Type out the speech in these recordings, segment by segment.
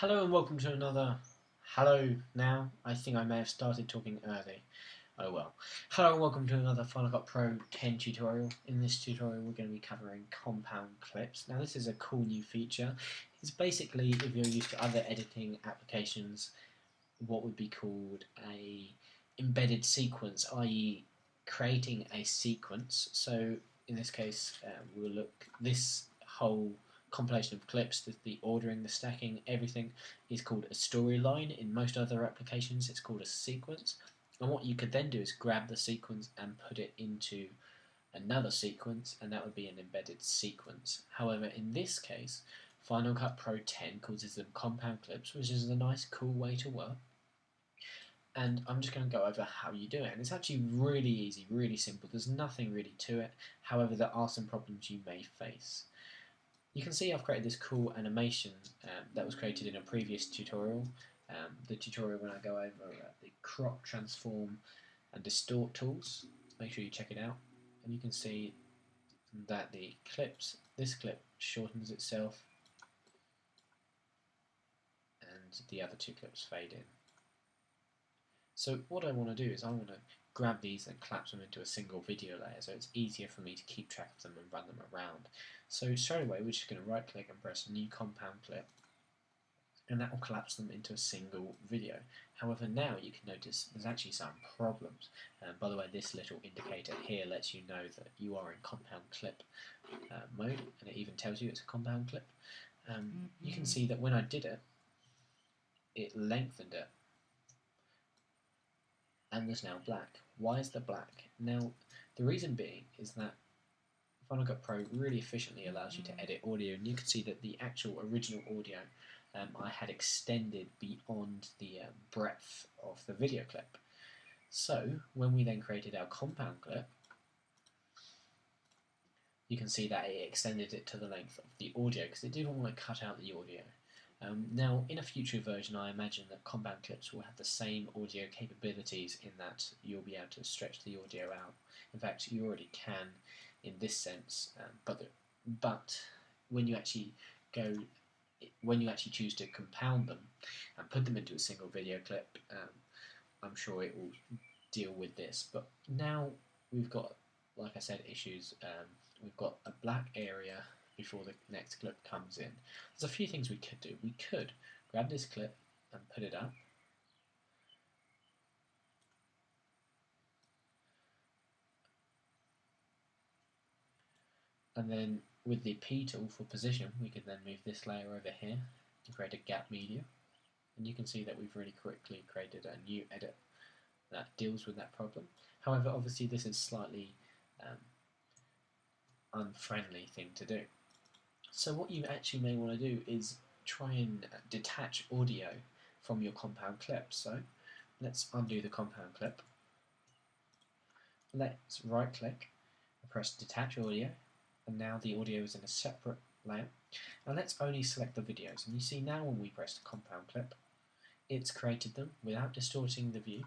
Hello and welcome to another Hello Now. I think I may have started talking early. Oh well. Hello and welcome to another Final Cut Pro 10 tutorial. In this tutorial we're going to be covering compound clips. Now this is a cool new feature. It's basically, if you're used to other editing applications, what would be called a embedded sequence, i.e. creating a sequence. So in this case we'll look, this whole compilation of clips, the ordering, the stacking, everything is called a storyline. In most other applications it's called a sequence, and what you could then do is grab the sequence and put it into another sequence, and that would be an embedded sequence. However, in this case, Final Cut Pro 10 calls them compound clips, which is a nice cool way to work, and I'm just going to go over how you do it. And it's actually really easy, really simple. There's nothing really to it. However, there are some problems you may face. You can see I've created this cool animation that was created in a previous tutorial. The tutorial when I go over the crop, transform and distort tools. Make sure you check it out. And you can see that this clip shortens itself and the other two clips fade in. So what I want to do is I want to grab these and collapse them into a single video layer, so it's easier for me to keep track of them and run them around. So straight away we're just going to right click and press new compound clip, and that will collapse them into a single video. However, now you can notice there's actually some problems. By the way, this little indicator here lets you know that you are in compound clip mode, and it even tells you it's a compound clip. You can see that when I did it, it lengthened it, and there's now black. Why is there black? Now, the reason being is that Final Cut Pro really efficiently allows you to edit audio, and you can see that the actual original audio I had extended beyond the breadth of the video clip. So when we then created our compound clip, you can see that it extended it to the length of the audio because it didn't want to cut out the audio. Now, in a future version, I imagine that compound clips will have the same audio capabilities in that you'll be able to stretch the audio out. In fact, you already can in this sense, but when you actually choose to compound them and put them into a single video clip, I'm sure it will deal with this. But now we've got, like I said, issues. We've got a black area before the next clip comes in. There's a few things we could do. We could grab this clip and put it up. And then with the P tool for position, we could then move this layer over here and create a gap media. And you can see that we've really quickly created a new edit that deals with that problem. However, obviously this is slightly unfriendly thing to do. So what you actually may want to do is try and detach audio from your compound clip. So let's undo the compound clip. Let's right click and press detach audio, and now the audio is in a separate layer. Now let's only select the videos, and you see now when we press the compound clip, it's created them without distorting the view.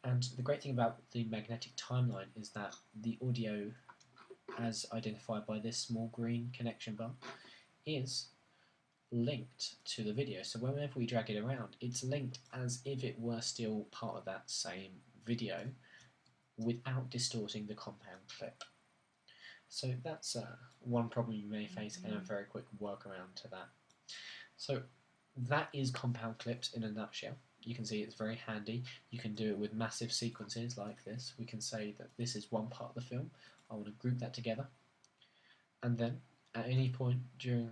And the great thing about the magnetic timeline is that the audio, as identified by this small green connection bar, is linked to the video. So whenever we drag it around, it's linked as if it were still part of that same video without distorting the compound clip. So that's one problem you may face, and a very quick workaround to that. So that is compound clips in a nutshell. You can see it's very handy. You can do it with massive sequences like this. We can say that this is one part of the film. I want to group that together, and then at any point during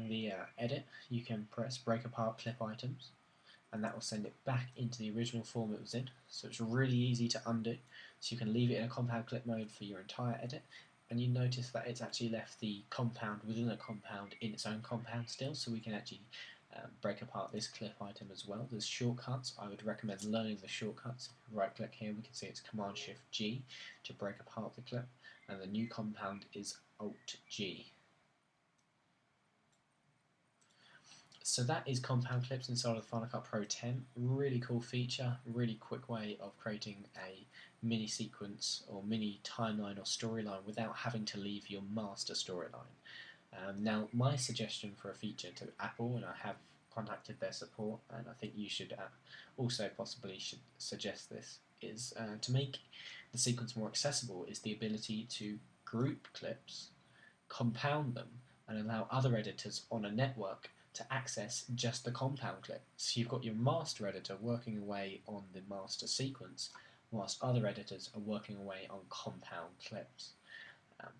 the edit, you can press break apart clip items, and that will send it back into the original form it was in. So it's really easy to undo. So you can leave it in a compound clip mode for your entire edit, and you notice that it's actually left the compound within a compound in its own compound still, so we can actually break apart this clip item as well. There's shortcuts. I would recommend learning the shortcuts. Right click here, we can see it's Command Shift G to break apart the clip, and the new compound is Alt G. So that is compound clips inside of Final Cut Pro 10. Really cool feature, really quick way of creating a mini sequence or mini timeline or storyline without having to leave your master storyline. Now, my suggestion for a feature to Apple, and I have contacted their support, and I think you should also possibly should suggest this, is to make the sequence more accessible, is the ability to group clips, compound them, and allow other editors on a network to access just the compound clip. So you've got your master editor working away on the master sequence, whilst other editors are working away on compound clips. Um,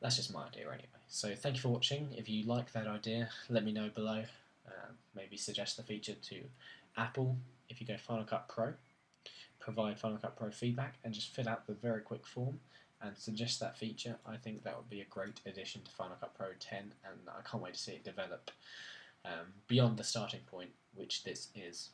that's just my idea anyway. So thank you for watching. If you like that idea, let me know below. Maybe suggest the feature to Apple. If you go Final Cut Pro, provide Final Cut Pro feedback and just fill out the very quick form and suggest that feature. I think that would be a great addition to Final Cut Pro 10, and I can't wait to see it develop beyond the starting point, which this is.